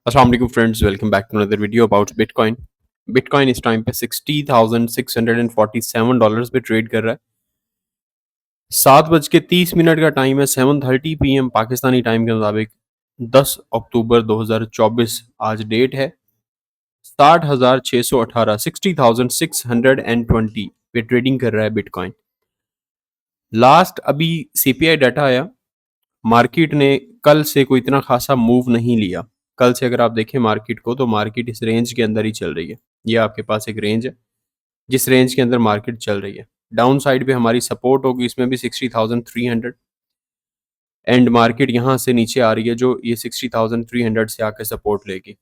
अस्सलाम वालेकुम friends, welcome back to another video about Bitcoin. Bitcoin इस टाइम पे $60,647 पे ट्रेड कर रहा है। 7:30 का टाइम है, 7:30 PM पाकिस्तानी टाइम के मुताबिक। 10 अक्टूबर 2024 आज डेट है। 60,618 60,620 पे ट्रेडिंग कर रहा है बिटकॉइन। लास्ट अभी सीपीआई डाटा आया, मार्केट ने कल से कोई इतना खासा मूव नहीं लिया। कल से अगर आप देखें मार्केट को, तो मार्केट इस रेंज के अंदर ही चल रही है। ये आपके पास एक रेंज है, जिस रेंज के अंदर मार्केट चल रही है। डाउन साइड पे हमारी सपोर्ट होगी, इसमें भी 60,300, एंड मार्केट यहाँ से नीचे आ रही है, जो ये 60,300 से आके सपोर्ट लेगी।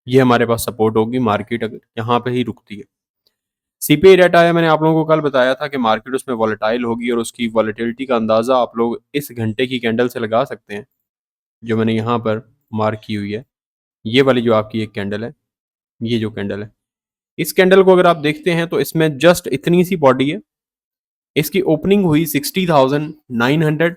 ये हमारे पास सपोर्ट होगी, मार्केट अगर यहाँ पे ही रुकती है। सीपीआई डाटा आया, मैंने आप लोगों को कल बताया था कि मार्केट उसमें वॉलेटाइल होगी, और उसकी वॉलेटिलिटी का अंदाज़ा आप लोग इस घंटे की कैंडल से लगा सकते हैं, जो मैंने यहाँ पर मार्क की हुई है। ये वाली जो आपकी एक कैंडल है, ये जो कैंडल है, इस कैंडल को अगर आप देखते हैं तो इसमें जस्ट इतनी सी बॉडी है। इसकी ओपनिंग हुई 60,900,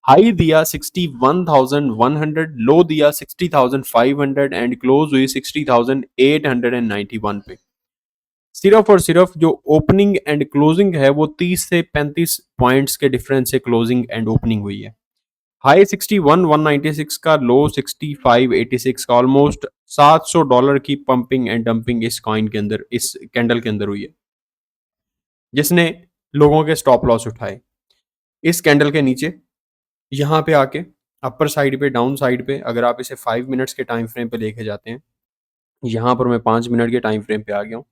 हाई दिया 61,100, लो दिया 60,500 एंड क्लोज हुई 60,891 पे। सिर्फ और सिर्फ जो ओपनिंग एंड क्लोजिंग है वो 30 से 35 पॉइंट्स के डिफरेंस से क्लोजिंग एंड ओपनिंग हुई है। हाई 61,196 का, लो 65,86 का, ऑलमोस्ट $700 की पंपिंग एंड डंपिंग इस कॉइन के अंदर, इस कैंडल के अंदर हुई है, जिसने लोगों के स्टॉप लॉस उठाए। इस कैंडल के नीचे यहाँ पे आके अपर साइड पे, डाउन साइड पे, अगर आप इसे 5 मिनट्स के टाइम फ्रेम पे लेके जाते हैं, यहाँ पर मैं 5 मिनट के टाइम फ्रेम पे आ गया हूँ,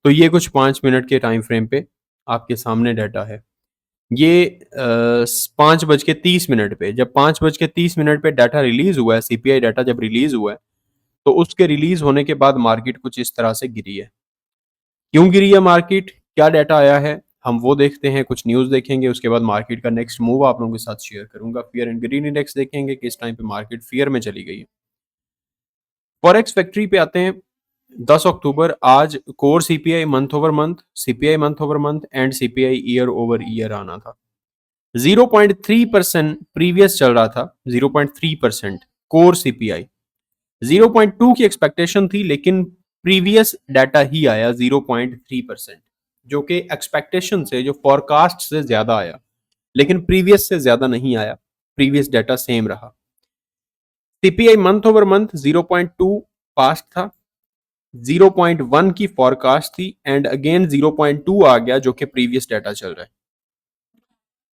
तो ये कुछ 5 मिनट के टाइम फ्रेम पे आपके सामने डाटा है। ये 5:30 पे, जब 5:30 पे डाटा रिलीज हुआ है, सीपीआई डाटा जब रिलीज हुआ है, तो उसके रिलीज होने के बाद मार्केट कुछ इस तरह से गिरी है। क्यों गिरी है मार्केट, क्या डाटा आया है, हम वो देखते हैं, कुछ न्यूज़ देखेंगे, उसके बाद मार्केट का नेक्स्ट मूव आप लोगों के साथ शेयर करूंगा। फियर एंड ग्रीन इंडेक्स देखेंगे कि इस टाइम पे मार्केट फियर में चली गई है। फॉरेक्स फैक्ट्री पे आते हैं। 10 अक्टूबर आज core CPI month over month, CPI month over month and CPI year over year आना था। 0.3% प्रीवियस चल रहा था, 0.3% कोर सीपीआई। 0.2 की एक्सपेक्टेशन थी, लेकिन प्रीवियस डाटा ही आया 0.3%, जो कि एक्सपेक्टेशन से, जो फॉरकास्ट से ज्यादा आया, लेकिन प्रीवियस से ज्यादा नहीं आया। प्रीवियस डाटा सेम रहा। CPI month over month 0.2 past था, 0.1 की फॉरकास्ट थी, एंड अगेन 0.2 आ गया, जो कि प्रीवियस डाटा चल रहा है।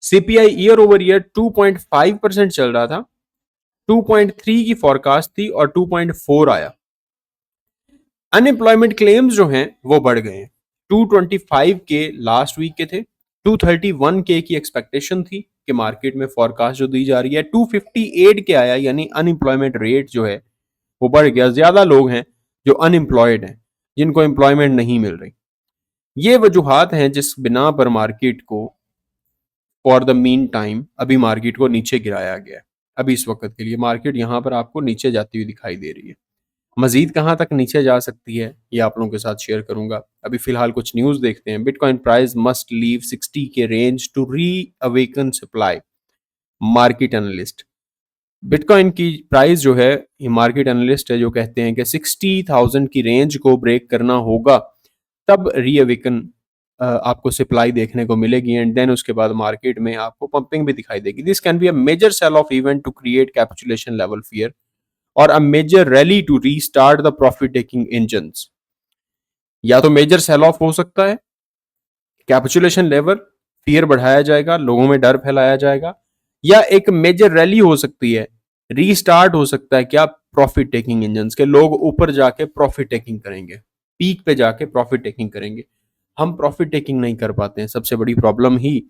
सीपीआई ईयर ओवर ईयर 2.5% चल रहा था, 2.3 की फॉरकास्ट थी और 2.4 आया। अनएम्प्लॉयमेंट क्लेम्स जो हैं वो बढ़ गए हैं। 225 के लास्ट वीक के थे, 231 के की एक्सपेक्टेशन थी कि मार्केट में फॉरकास्ट जो दी जा रही है, 258 के आया, यानी अनएम्प्लॉयमेंट रेट जो है वो बढ़ गया। ज्यादा लोग हैं जो अनएम्प्लॉयड हैं, जिनको एम्प्लॉयमेंट नहीं मिल रही। ये वजूहात हैं जिस बिना पर मार्केट को फॉर द मीन टाइम अभी मार्केट को नीचे गिराया गया है। अभी इस वक्त के लिए मार्केट यहाँ पर आपको नीचे जाती हुई दिखाई दे रही है। मजीद कहाँ तक नीचे जा सकती है ये आप लोगों के साथ शेयर करूंगा। अभी फिलहाल कुछ न्यूज़ देखते हैं। बिटकॉइन प्राइस मस्ट लीव 60 के range to reawaken supply, market analyst. Bitcoin की प्राइस जो है, ये मार्केट एनालिस्ट है जो कहते हैं कि 60,000 की रेंज को ब्रेक करना होगा, तब री अवेकन आपको सप्लाई देखने को मिलेगी, एंड देन उसके बाद मार्केट में आपको पंपिंग भी दिखाई देगी। This can be a major sell off event to create capitulation level fear और a major rally to restart the profit taking engines. या तो मेजर सेल ऑफ हो सकता है, कैपिटुलेशन लेवल, फियर बढ़ाया जाएगा, लोगों में डर फैलाया जाएगा, या एक मेजर रैली हो सकती है, रीस्टार्ट हो सकता है क्या, प्रॉफिट टेकिंग इंजन्स के। लोग ऊपर जाके प्रॉफिट टेकिंग करेंगे, पीक पे जाके प्रॉफिट टेकिंग करेंगे। हम प्रॉफिट टेकिंग नहीं कर पाते हैं। सबसे बड़ी प्रॉब्लम ही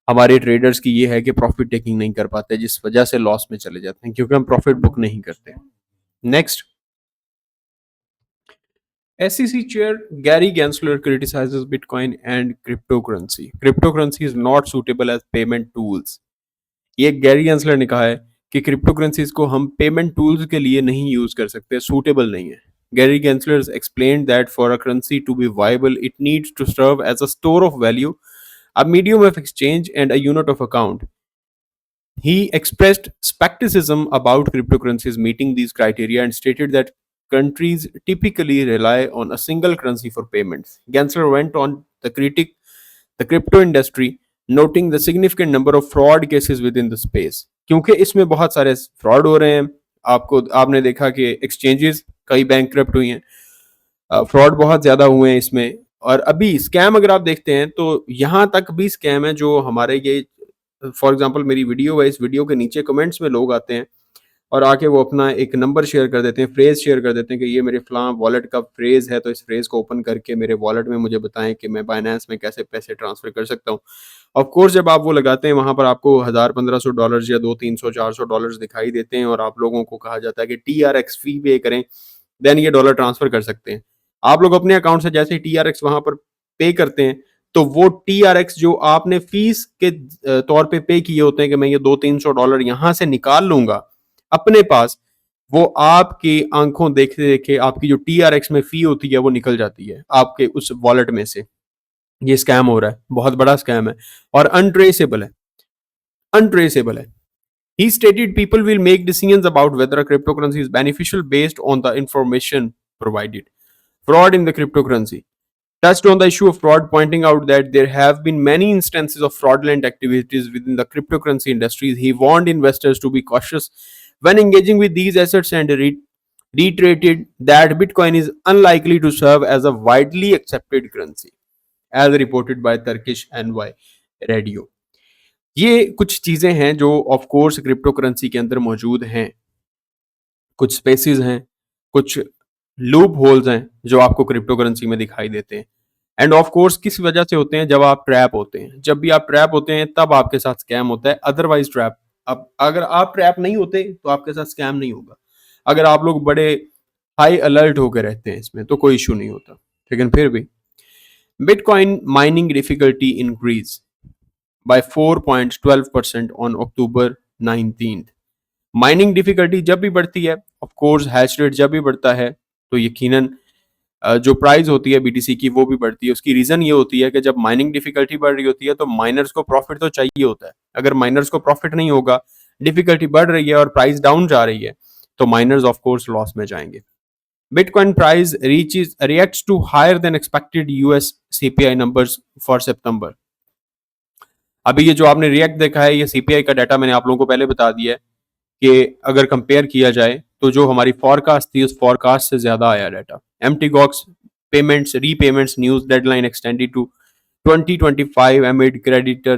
हमारे ट्रेडर्स की ये है कि प्रॉफिट टेकिंग नहीं कर पाते, जिस वजह से लॉस में चले जाते हैं, क्योंकि हम प्रॉफिट बुक नहीं करते। Next, SEC chair Gary Gensler criticizes Bitcoin and cryptocurrency. Cryptocurrency is not suitable as payment tools. ये गैरी गेंसलर ने कहा है कि क्रिप्टो करेंसीज को हम पेमेंट टूल्स के लिए नहीं यूज कर सकते, सूटेबल नहीं है। Gary Gensler explained that for a currency to be viable, it needs to serve as a store of value, a medium of exchange, and a unit of account. He expressed skepticism about cryptocurrencies meeting these criteria and stated that countries typically rely on a single currency for payments. Gensler went on the critic the crypto industry, noting the significant number of fraud cases within the space. क्योंकि इसमें बहुत सारे fraud हो रहे हैं। आपने देखा कि एक्सचेंजेस कई बैंकक्रप्ट हुई हैं, फ्रॉड बहुत ज़्यादा हुए हैं इसमें। और अभी स्कैम अगर आप देखते हैं तो यहाँ तक भी स्कैम है जो हमारे ये, फॉर एग्जांपल मेरी वीडियो है, इस वीडियो के नीचे कमेंट्स में लोग आते हैं और आके वो अपना एक नंबर शेयर कर देते हैं, फ्रेज शेयर कर देते हैं कि ये मेरे फलां वॉलेट का फ्रेज है, तो इस फ्रेज को ओपन करके मेरे वॉलेट में मुझे बताएं कि मैं बाइनेंस में कैसे पैसे ट्रांसफर कर सकता हूँ। ऑफ कोर्स जब आप वो लगाते हैं वहां पर आपको $1000-1500 या 200-300-400 दिखाई देते हैं और आप लोगों को कहा जाता है कि TRX फी पे करें, देन ये डॉलर ट्रांसफर कर सकते हैं। आप लोग अपने अकाउंट से जैसे TRX वहां पर पे करते हैं तो वो TRX जो आपने फीस के तौर पे किए होते हैं कि मैं ये $200-300 यहां से निकाल लूंगा अपने पास, वो आपकी आंखों देखते देखे आपकी जो TRX में फी होती है वो निकल जाती है आपके उस वॉलेट में से। ये स्कैम हो रहा है, बहुत बड़ा स्कैम है और अनट्रेसेबल है। He stated people will make decisions about whether a cryptocurrency is beneficial based on the information provided. Fraud in the cryptocurrency. Touched on the issue of fraud, pointing out that there have been many instances of fraudulent activities within the cryptocurrency industries. He warned investors to be cautious when engaging with these assets and reiterated that Bitcoin is unlikely to serve as a widely accepted currency, as reported by Turkish NY Radio. ये कुछ चीजें हैं जो of course crypto currency के अंदर मौजूद हैं, कुछ स्पेसिस हैं, कुछ लूप होल्स हैं जो आपको क्रिप्टो करेंसी में दिखाई देते हैं। एंड ऑफ कोर्स किस वजह से होते हैं? जब आप ट्रैप होते हैं, जब भी आप ट्रैप होते हैं तब आपके साथ स्कैम होता है, अदरवाइज ट्रैप, अब अगर आप ट्रैप नहीं होते तो आपके साथ स्कैम नहीं होगा। अगर आप लोग बड़े हाई अलर्ट होकर रहते हैं इसमें तो कोई इशू नहीं होता। लेकिन फिर भी bitcoin mining difficulty increase by 4.12% on October 19th. Mining difficulty जब भी बढ़ती है, ऑफ कोर्स हैश रेट जब भी बढ़ता है तो यकीनन जो प्राइस होती है BTC की वो भी बढ़ती है। उसकी रीजन ये होती है कि जब माइनिंग डिफिकल्टी बढ़ रही होती है तो माइनर्स को प्रॉफिट तो चाहिए होता है। अगर माइनर्स को प्रॉफिट नहीं होगा, डिफिकल्टी बढ़ रही है और प्राइस डाउन जा रही है, तो माइनर्स ऑफ कोर्स लॉस में जाएंगे। Bitcoin price reacts to higher than expected US CPI numbers for September. अभी ये जो आपने रिएक्ट देखा है, ये CPI का डाटा मैंने आप लोगों को पहले बता दिया है कि अगर कंपेयर किया जाए तो जो हमारी फॉरकास्ट थी उस फॉरकास्ट से ज्यादा आया data. MTGOX payments repayments news deadline extended to 2025 amid creditor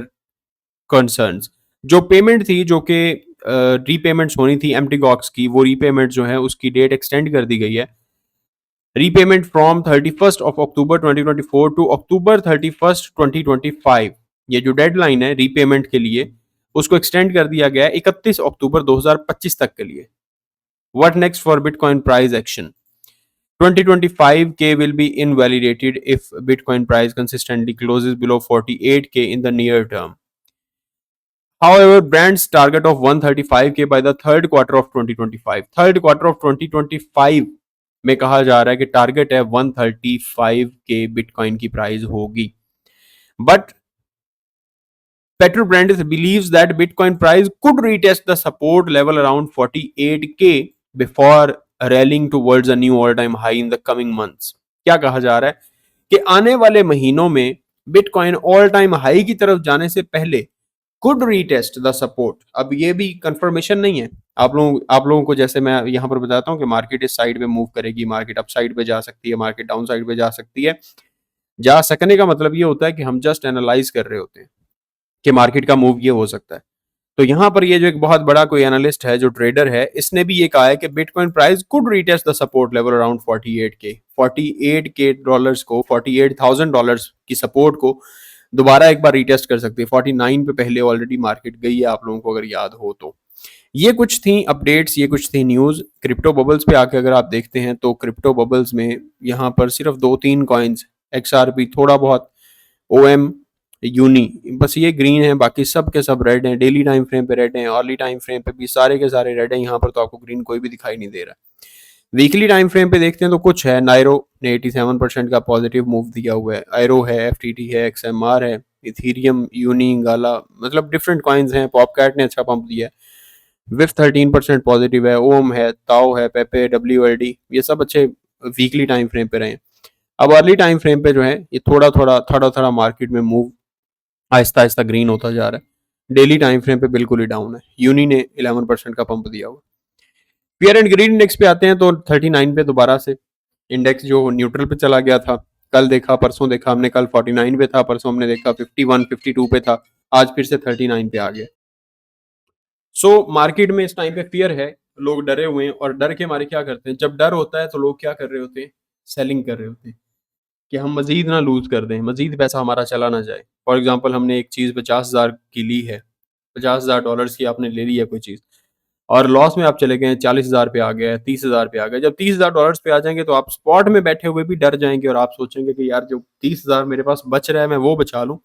concerns। जो पेमेंट थी, जो कि रीपेमेंट्स होनी थी MTGOX की, वो रीपेमेंट जो है उसकी डेट एक्सटेंड कर दी गई है। रीपेमेंट फ्रॉम 31 अक्टूबर 2024 टू अक्टूबर 31 2025, ये जो डेडलाइन है रीपेमेंट के लिए उसको एक्सटेंड कर दिया गया है 31 अक्टूबर 2025 तक के लिए। What next for bitcoin price action? 2025K will be invalidated if Bitcoin price consistently closes below 48K in the near term. However, Brand's target of 135K by the third quarter of 2025. Third quarter of 2025 में कहा जा रहा है कि target है 135K bitcoin की price होगी। But Petrobrand believes that Bitcoin price could retest the support level around 48K before rallying towards a new all-time high in the coming months. क्या कहा जा रहा है कि आने वाले महीनों में बिटकॉइन ऑल टाइम हाई की तरफ जाने से पहले could retest the support। अब ये भी कंफर्मेशन नहीं है। आप लोगों को जैसे मैं यहाँ पर बताता हूँ कि मार्केट इस साइड पे मूव करेगी, मार्केट अप साइड पे जा सकती है, मार्केट डाउन साइड पे जा सकती है। जा सकने का मतलब ये होता है कि हम जस्ट एनालाइज कर रहे होते हैं कि मार्केट का मूव ये हो सकता है। तो यहाँ पर ये जो एक बहुत बड़ा कोई एनालिस्ट है, जो ट्रेडर है, इसने भी ये कहा है कि bitcoin price could retest the support level around 48K dollars को, $48,000 की सपोर्ट को दोबारा एक बार रीटेस्ट कर सकती है। 49 पे पहले ऑलरेडी मार्केट गई है, आप लोगों को अगर याद हो तो। ये कुछ थी अपडेट्स, ये कुछ थी न्यूज। क्रिप्टो बबल्स पे आके अगर आप देखते हैं तो क्रिप्टो बबल्स में यहाँ पर सिर्फ 2-3 कॉइन्स, XRP, थोड़ा बहुत OM, यूनी, बस ये ग्रीन है, बाकी सब के सब रेड हैं। डेली टाइम फ्रेम पे रेड हैं, अर्ली टाइम फ्रेम पे भी सारे के सारे रेड हैं। यहाँ पर तो आपको ग्रीन कोई भी दिखाई नहीं दे रहा। वीकली टाइम फ्रेम पे देखते हैं तो कुछ है। नायरो ने 87% का पॉजिटिव मूव दिया हुआ है, आयरो है, FTT है, XMR है, इथीरियम, यूनी, गाला, मतलब डिफरेंट कॉइन्स हैं। पॉपकैट ने अच्छा पंप दिया है। विफ 13% पॉजिटिव है, ओम है, ताओ है, पेपे, WLD, ये सब अच्छे वीकली टाइम फ्रेम पे रहे। अब अर्ली टाइम फ्रेम पे जो है ये थोड़ा थोड़ा मार्केट में मूव आहिस्ता आहिस्ता ग्रीन होता जा रहा है। डेली टाइम फ्रेम पे बिल्कुल ही डाउन है। यूनी ने 11% का पंप दिया हुआ। फियर एंड ग्रीन इंडेक्स पे आते हैं तो 39 पे दोबारा से इंडेक्स जो न्यूट्रल पे चला गया था, कल देखा परसों देखा हमने, कल 49 पे था, परसों हमने देखा 51 52 पे था, आज फिर से 39 पे आ गया। सो मार्केट में इस टाइम पे फियर है, लोग डरे हुए हैं और डर के मारे क्या करते हैं, जब डर होता है तो लोग क्या कर रहे होते हैं, सेलिंग कर रहे होते हैं कि हम मजीद ना लूज कर दें, मजीद पैसा हमारा चला ना जाए। फॉर एग्जाम्पल हमने एक चीज़ 50,000 की ली है, $50,000 की आपने ले ली है कोई चीज़ और लॉस में आप चले गए, 40,000 पे आ गए, 30,000 पे आ गए। जब $30,000 पे आ जाएंगे तो आप स्पॉट में बैठे हुए भी डर जाएंगे और आप सोचेंगे कि यार जो 30,000 मेरे पास बच रहा है मैं वो बचा लूँ।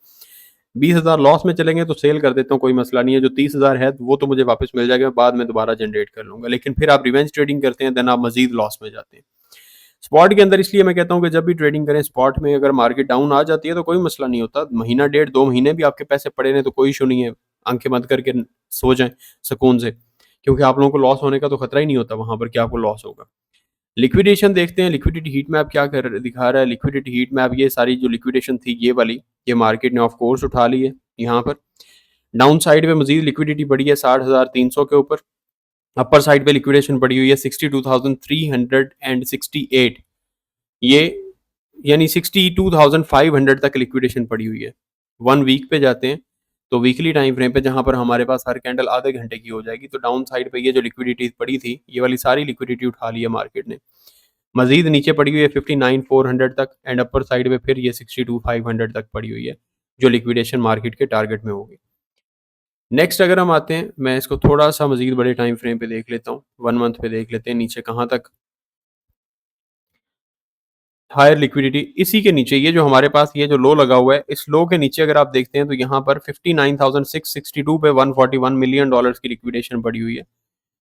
20,000 लॉस में चलेंगे तो सेल कर देता हूँ, कोई मसला नहीं है, जो 30,000 है वो तो मुझे वापस मिल जाएगा, बाद में दोबारा जनरेट कर लूंगा। लेकिन फिर आप रिवेंज ट्रेडिंग करते हैं, देन आप मजीद लॉस में जाते हैं। स्पॉट के अंदर इसलिए मैं कहता हूँ कि जब भी ट्रेडिंग करें स्पॉट में, अगर मार्केट डाउन आ जाती है तो कोई मसला नहीं होता, महीना डेढ़ 2 महीने भी आपके पैसे पड़े रहे तो कोई इशू नहीं है, आंखें बंद करके सो जाएं सुकून से, क्योंकि आप लोगों को लॉस होने का तो खतरा ही नहीं होता वहां पर कि आपको लॉस होगा। लिक्विडेशन देखते हैं, लिक्विडिटी हीट मैप क्या कर दिखा रहा है। लिक्विडिटी हीट मैप, ये सारी जो लिक्विडेशन थी ये वाली, ये मार्केट ने ऑफ कोर्स उठा ली है। यहाँ पर डाउन साइड पे मजीद लिक्विडिटी बढ़ी है 60,300 के ऊपर, अपर साइड पे लिक्विडेशन बढ़ी हुई है 62,368, ये यानी 62,500 तक लिक्विडेशन पड़ी हुई है। 1 वीक पे जाते हैं तो वीकली टाइम फ्रेम पे जहां पर हमारे पास हर कैंडल आधे घंटे की हो जाएगी, तो डाउन साइड पे ये जो लिक्विडिटी पड़ी थी ये वाली सारी लिक्विडिटी उठा ली है मार्केट ने। मजीद नीचे पड़ी हुई है 59,400 तक एंड अपर साइड पे फिर ये 62,500 तक पड़ी हुई है, जो लिक्विडेशन मार्केट के टारगेट में होगी। नेक्स्ट अगर हम आते हैं, मैं इसको थोड़ा सा मजीद बड़े टाइम फ्रेम पे देख लेता हूँ, 1 मंथ पे देख लेते हैं नीचे कहाँ तक हायर लिक्विडिटी। इसी के नीचे ये जो हमारे पास ये जो लो लगा हुआ है, इस लो के नीचे अगर आप देखते हैं तो यहाँ पर 59,662 पे $141 मिलियन की लिक्विडेशन पड़ी हुई है।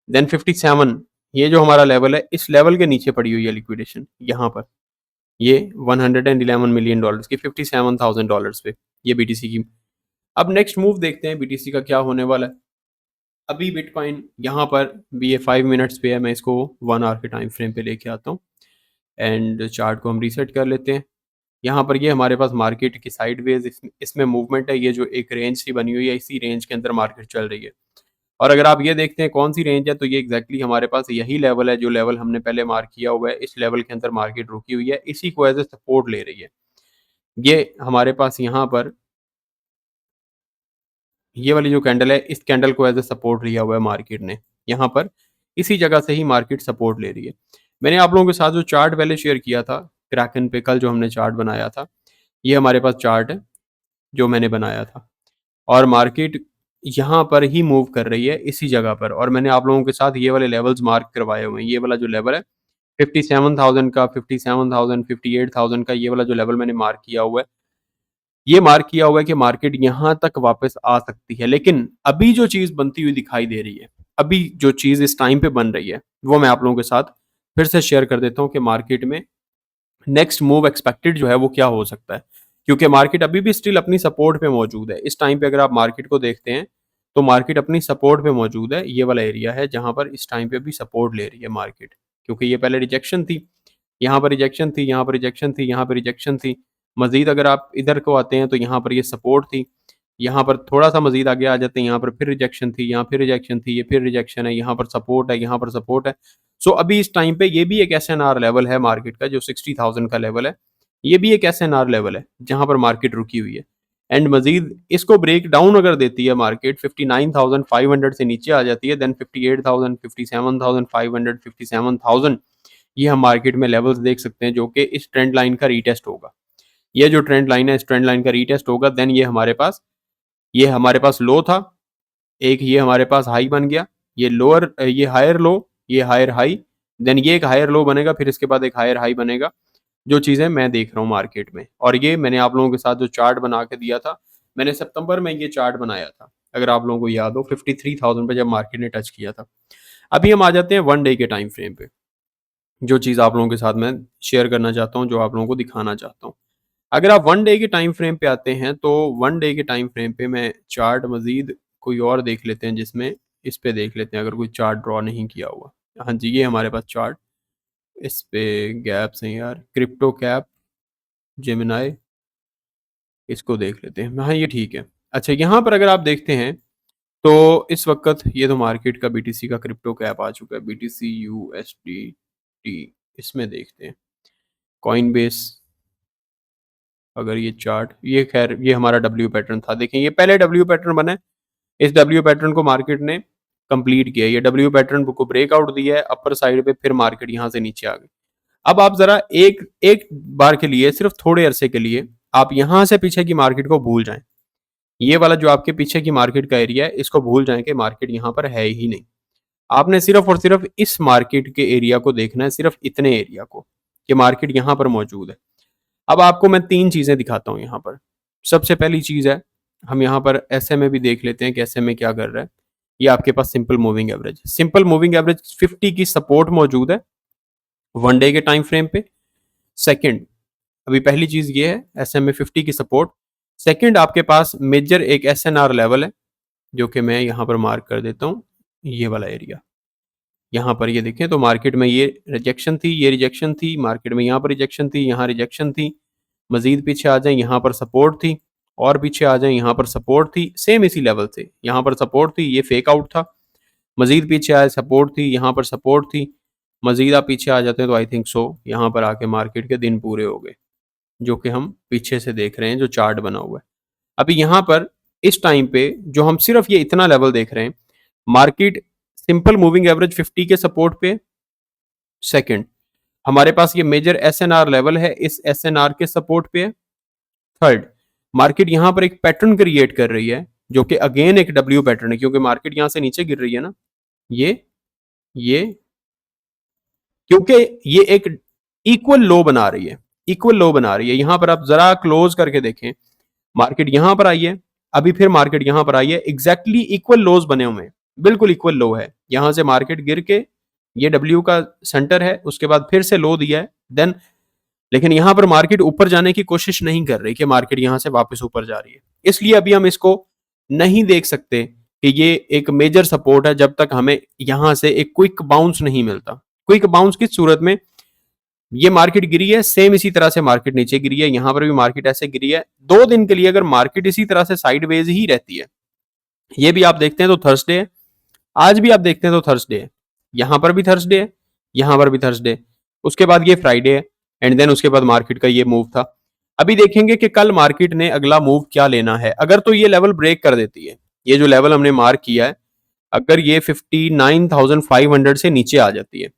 देन 57, ये जो हमारा लेवल है, इस लेवल के नीचे पड़ी हुई है लिक्विडेशन यहाँ पर, ये $111 मिलियन की $57,000 पे, ये बीटीसी की। अब नेक्स्ट मूव देखते हैं बीटीसी का क्या होने वाला है। अभी बिटकॉइन यहाँ पर भी ये 5 मिनट्स पे है, मैं इसको 1 आवर के टाइम फ्रेम पे लेके आता हूँ एंड चार्ट को हम रीसेट कर लेते हैं। यहाँ पर ये हमारे पास मार्केट की साइडवेज इसमें मूवमेंट है, ये जो एक रेंज सी बनी हुई है इसी रेंज के अंदर मार्केट चल रही है। और अगर आप ये देखते हैं कौन सी रेंज है, तो ये एग्जैक्टली हमारे पास यही लेवल है जो लेवल हमने पहले मार्क किया हुआ है, इस लेवल के अंदर मार्केट रुकी हुई है, इसी को एज ए सपोर्ट ले रही है। ये हमारे पास यहाँ पर ये वाली जो कैंडल है, इस कैंडल को एज ए सपोर्ट लिया हुआ है मार्केट ने, यहाँ पर इसी जगह से ही मार्केट सपोर्ट ले रही है। मैंने आप लोगों के साथ जो चार्ट पहले शेयर किया था क्रैकन पे, कल जो हमने चार्ट बनाया था, ये हमारे पास चार्ट है जो मैंने बनाया था और मार्केट यहाँ पर ही मूव कर रही है इसी जगह पर। और मैंने आप लोगों के साथ ये वाले लेवल्स मार्क करवाए हुए हैं, ये वाला जो लेवल है 57,000 का, 57,000, 58,000 का, ये वाला जो लेवल मैंने मार्क किया हुआ है, ये मार्क किया हुआ है कि मार्केट यहाँ तक वापस आ सकती है। लेकिन अभी जो चीज़ बनती हुई दिखाई दे रही है, अभी जो चीज़ इस टाइम पे बन रही है, वो मैं आप लोगों के साथ फिर से शेयर कर देता हूँ कि मार्केट में नेक्स्ट मूव एक्सपेक्टेड जो है वो क्या हो सकता है, क्योंकि मार्केट अभी भी स्टिल अपनी सपोर्ट पे मौजूद है। इस टाइम पे अगर आप मार्केट को देखते हैं तो मार्केट अपनी सपोर्ट पे मौजूद है, ये वाला एरिया है जहां पर इस टाइम पे भी सपोर्ट ले रही है मार्केट, क्योंकि ये पहले रिजेक्शन थी, यहाँ पर रिजेक्शन थी, यहाँ पर रिजेक्शन थी, यहाँ पर रिजेक्शन थी। मजीद अगर आप इधर को आते हैं तो यहाँ पर ये सपोर्ट थी, यहाँ पर थोड़ा सा मजीद आगे आ जाते हैं, यहाँ पर फिर रिजेक्शन थी, यहाँ फिर रिजेक्शन थी, ये फिर रिजेक्शन है, यहाँ पर सपोर्ट है, यहाँ पर सपोर्ट है। सो अभी इस टाइम पे ये भी एक SNR लेवल है मार्केट का, जो 60,000 का लेवल है, ये भी एक SNR लेवल है जहां पर मार्केट रुकी हुई है। एंड मजीद इसको ब्रेक डाउन अगर देती है मार्केट, 59,500 से नीचे आ जाती है, देन 58,000, 57,500, 57,000, ये हम मार्केट में लेवल्स देख सकते हैं जो कि इस ट्रेंड लाइन का रीटेस्ट होगा। ये जो ट्रेंड लाइन है, इस ट्रेंड लाइन का रीटेस्ट होगा, देन ये हमारे पास लो था एक, ये हमारे पास हाई बन गया, ये लोअर, ये हायर लो, ये हायर हाई, देन ये एक हायर लो बनेगा, फिर इसके बाद एक हायर हाई बनेगा, जो चीज़ें मैं देख रहा हूँ मार्केट में। और ये मैंने आप लोगों के साथ जो चार्ट बना के दिया था, मैंने सितंबर में ये चार्ट बनाया था, अगर आप लोगों को याद हो, 53,000 पे जब मार्केट ने टच किया था। अभी हम आ जाते हैं 1 डे के टाइम फ्रेम पे, जो चीज़ आप लोगों के साथ मैं शेयर करना चाहता हूँ, जो आप लोगों को दिखाना चाहता हूँ। अगर आप 1 डे के टाइम फ्रेम पे आते हैं तो 1 डे के टाइम फ्रेम पे मैं चार्ट मजीद कोई और देख लेते हैं जिसमें इस पे देख लेते हैं अगर कोई चार्ट ड्रॉ नहीं किया हुआ। हाँ जी, ये हमारे पास चार्ट, इस पे गैप्स हैं यार, क्रिप्टो कैप, जेमिनाई, इसको देख लेते हैं। हाँ, ये ठीक है। अच्छा, यहाँ पर अगर आप देखते हैं तो इस वक़्त ये तो मार्केट का बीटीसी का क्रिप्टो कैप आ चुका है, बीटीसी यूएसडीटी, इसमें देखते हैं। कॉइनबेस, अगर ये चार्ट, ये खैर ये हमारा डब्ल्यू पैटर्न था। देखें ये पहले डब्ल्यू पैटर्न बना है, इस डब्ल्यू पैटर्न को मार्केट ने कंप्लीट किया है। ये डब्ल्यू पैटर्न को ब्रेकआउट दिया है अपर साइड पे, फिर मार्केट यहाँ से नीचे आ गई। अब आप ज़रा एक एक बार के लिए, सिर्फ थोड़े अरसे के लिए आप यहाँ से पीछे की मार्केट को भूल जाएँ। ये वाला जो आपके पीछे की मार्केट का एरिया है, इसको भूल जाएँ कि मार्केट यहाँ पर है ही नहीं। आपने सिर्फ और सिर्फ इस मार्केट के एरिया को देखना है, सिर्फ इतने एरिया को, कि मार्केट यहाँ पर मौजूद है। अब आपको मैं 3 चीज़ें दिखाता हूँ यहाँ पर। सबसे पहली चीज़ है, हम यहाँ पर एसएमए भी देख लेते हैं कि एसएमए क्या कर रहा है। ये आपके पास simple moving average, simple moving average 50 की सपोर्ट मौजूद है 1 डे के टाइम फ्रेम पे। सेकंड, अभी पहली चीज़ ये है एसएमए 50 की सपोर्ट। सेकंड, आपके पास मेजर एक एसएनआर लेवल है, जो कि मैं यहाँ पर मार्क कर देता हूँ, ये वाला एरिया। यहाँ पर ये देखें तो मार्केट में ये रिजेक्शन थी, ये रिजेक्शन थी, मार्केट में यहाँ पर रिजेक्शन थी, यहाँ रिजेक्शन थी। मज़ीद पीछे आ जाएँ, यहाँ पर सपोर्ट थी, और पीछे आ जाएँ, यहाँ पर सपोर्ट थी, सेम इसी लेवल से। यहाँ पर सपोर्ट थी, ये फेक आउट था। मज़ीद पीछे आए, सपोर्ट थी, यहाँ पर सपोर्ट थी। मज़ीद आप पीछे आ जाते हैं तो आई थिंक सो यहाँ पर आके मार्केट के दिन पूरे हो गए, जो कि हम पीछे से देख रहे हैं, जो चार्ट बना हुआ है। अभी यहाँ पर इस टाइम पे जो हम सिर्फ ये इतना लेवल देख रहे हैं, मार्केट सिंपल मूविंग एवरेज 50 के सपोर्ट पे। सेकंड, हमारे पास ये मेजर एसएनआर लेवल है, इस एसएनआर के सपोर्ट पे है। थर्ड, मार्केट यहाँ पर एक पैटर्न क्रिएट कर रही है, जो कि अगेन एक डब्ल्यू पैटर्न है, क्योंकि मार्केट यहाँ से नीचे गिर रही है ना, ये क्योंकि ये एक इक्वल लो बना रही है, इक्वल लो बना रही है। यहाँ पर आप जरा क्लोज करके देखें, मार्केट यहाँ पर आई है, अभी फिर मार्केट यहाँ पर आई है, एग्जैक्टली इक्वल लोज बने हुए हैं, बिल्कुल इक्वल लो है। यहाँ से मार्केट गिर के ये डब्ल्यू का सेंटर है, उसके बाद फिर से लो दिया है, देन लेकिन यहाँ पर मार्केट ऊपर जाने की कोशिश नहीं कर रही कि मार्केट यहाँ से वापस ऊपर जा रही है। इसलिए अभी हम इसको नहीं देख सकते कि ये एक मेजर सपोर्ट है, जब तक हमें यहाँ से एक क्विक बाउंस नहीं मिलता। क्विक बाउंस किस सूरत में, ये मार्केट गिरी है, सेम इसी तरह से मार्केट नीचे गिरी है, यहाँ पर भी मार्केट ऐसे गिरी है। 2 दिन के लिए अगर मार्केट इसी तरह से साइडवेज ही रहती है, ये भी आप देखते हैं तो थर्सडे है, आज भी आप देखते हैं तो थर्सडे है, यहाँ पर भी थर्सडे है, यहाँ पर भी थर्सडे, उसके बाद ये फ्राइडे है, एंड देन उसके बाद मार्केट का ये मूव था। अभी देखेंगे कि कल मार्केट ने अगला मूव क्या लेना है। अगर तो ये लेवल ब्रेक कर देती है, ये जो लेवल हमने मार्क किया है, अगर ये 59,500 से नीचे आ जाती है,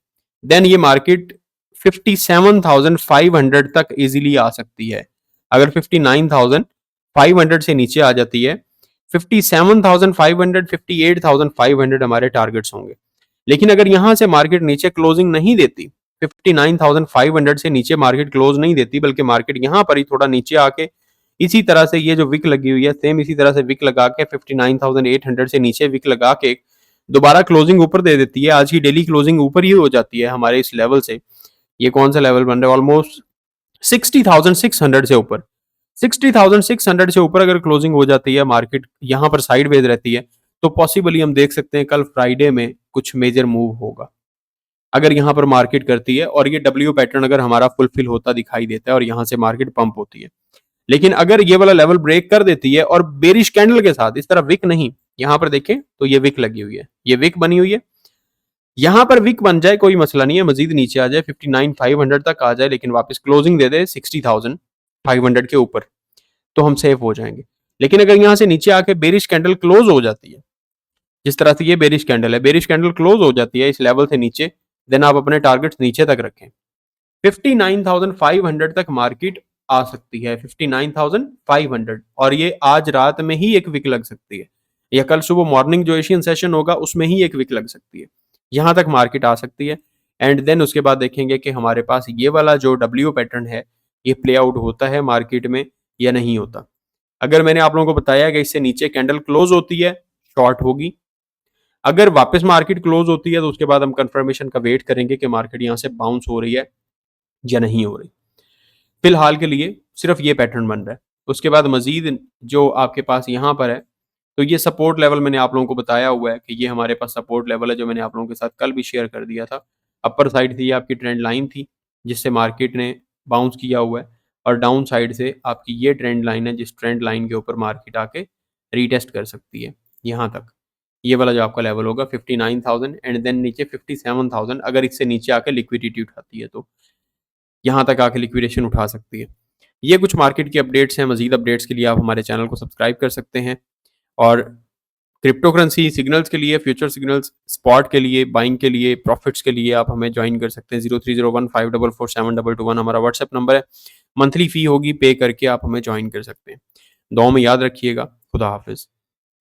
देन ये मार्केट 57,500 तक इजीली आ सकती है। अगर 59,500 से नीचे आ जाती है, 57,500, 58,500 हमारे टारगेट्स होंगे। लेकिन अगर यहां से मार्केट नीचे क्लोजिंग नहीं देती, 59,500 से नीचे मार्केट क्लोज नहीं देती, बल्कि मार्केट यहां पर ही थोड़ा नीचे आके इसी तरह से ये जो विक लगी हुई है, सेम इसी तरह से विक लगा के 59,800 से नीचे विक लगा के दोबारा क्लोजिंग ऊपर दे देती है, आज की डेली क्लोजिंग ऊपर ही हो जाती है हमारे इस लेवल से। ये कौन सा लेवल बन रहा है, ऑलमोस्ट 60,600 से ऊपर, 60,600 से ऊपर अगर क्लोजिंग हो जाती है, मार्केट यहाँ पर साइडवेज रहती है, तो पॉसिबली हम देख सकते हैं कल फ्राइडे में कुछ मेजर मूव होगा। अगर यहाँ पर मार्केट करती है और ये डब्ल्यू पैटर्न अगर हमारा फुलफिल होता दिखाई देता है और यहाँ से मार्केट पंप होती है, लेकिन अगर ये वाला लेवल ब्रेक कर देती है और बेरिश कैंडल के साथ, इस तरह विक नहीं, यहाँ पर देखें तो ये विक लगी हुई है, ये विक बनी हुई है, यहाँ पर विक बन जाए कोई मसला नहीं है, मजीद नीचे आ जाए 59,500 तक आ जाए, लेकिन वापस क्लोजिंग दे दे 60,500 के ऊपर, तो हम सेफ हो जाएंगे। लेकिन अगर यहाँ से नीचे आके बेरिश कैंडल क्लोज हो जाती है, जिस तरह से ये बेरिश कैंडल है, बेरिश कैंडल क्लोज हो जाती है इस लेवल से नीचे, देन आप अपने टारगेट्स नीचे तक रखें। 59,500 तक मार्केट आ सकती है, 59,500, और ये आज रात में ही एक विक लग सकती है, या कल सुबह मॉर्निंग जो एशियन सेशन होगा उसमें ही एक विक लग सकती है, यहाँ तक मार्केट आ सकती है। एंड देन उसके बाद देखेंगे कि हमारे पास ये वाला जो डब्ल्यू पैटर्न है, ये प्ले आउट होता है मार्केट में या नहीं होता। अगर मैंने आप लोगों को बताया कि इससे नीचे कैंडल क्लोज होती है, शॉर्ट होगी। अगर वापस मार्केट क्लोज होती है तो उसके बाद हम कंफर्मेशन का वेट करेंगे कि मार्केट यहाँ से बाउंस हो रही है या नहीं हो रही। फिलहाल के लिए सिर्फ ये पैटर्न बन रहा है। उसके बाद मजीद जो आपके पास यहाँ पर है, तो ये सपोर्ट लेवल मैंने आप लोगों को बताया हुआ है कि ये हमारे पास सपोर्ट लेवल है, जो मैंने आप लोगों के साथ कल भी शेयर कर दिया था। अपर साइड से ये आपकी ट्रेंड लाइन थी, जिससे मार्केट ने बाउंस किया हुआ है, और डाउन साइड से आपकी ये ट्रेंड लाइन है, जिस ट्रेंड लाइन के ऊपर मार्केट आके रीटेस्ट कर सकती है यहाँ तक। ये वाला जो आपका लेवल होगा 59,000 एंड देन नीचे 57,000, अगर इससे नीचे आके लिक्विडिटी उठाती है तो यहाँ तक आके लिक्विडेशन उठा सकती है। ये कुछ मार्केट की अपडेट्स हैं। मज़ीद अपडेट्स के लिए आप हमारे चैनल को सब्सक्राइब कर सकते हैं, और क्रिप्टो करेंसी सिग्नल्स के लिए, फ्यूचर सिग्नल्स, स्पॉट के लिए, बाइंग के लिए, प्रॉफिट्स के लिए आप हमें ज्वाइन कर सकते हैं। 0301544722 हमारा व्हाट्सएप नंबर है। मंथली फ़ी होगी, पे करके आप हमें ज्वाइन कर सकते हैं। दुआ में याद रखिएगा। खुदा हाफ़िज़।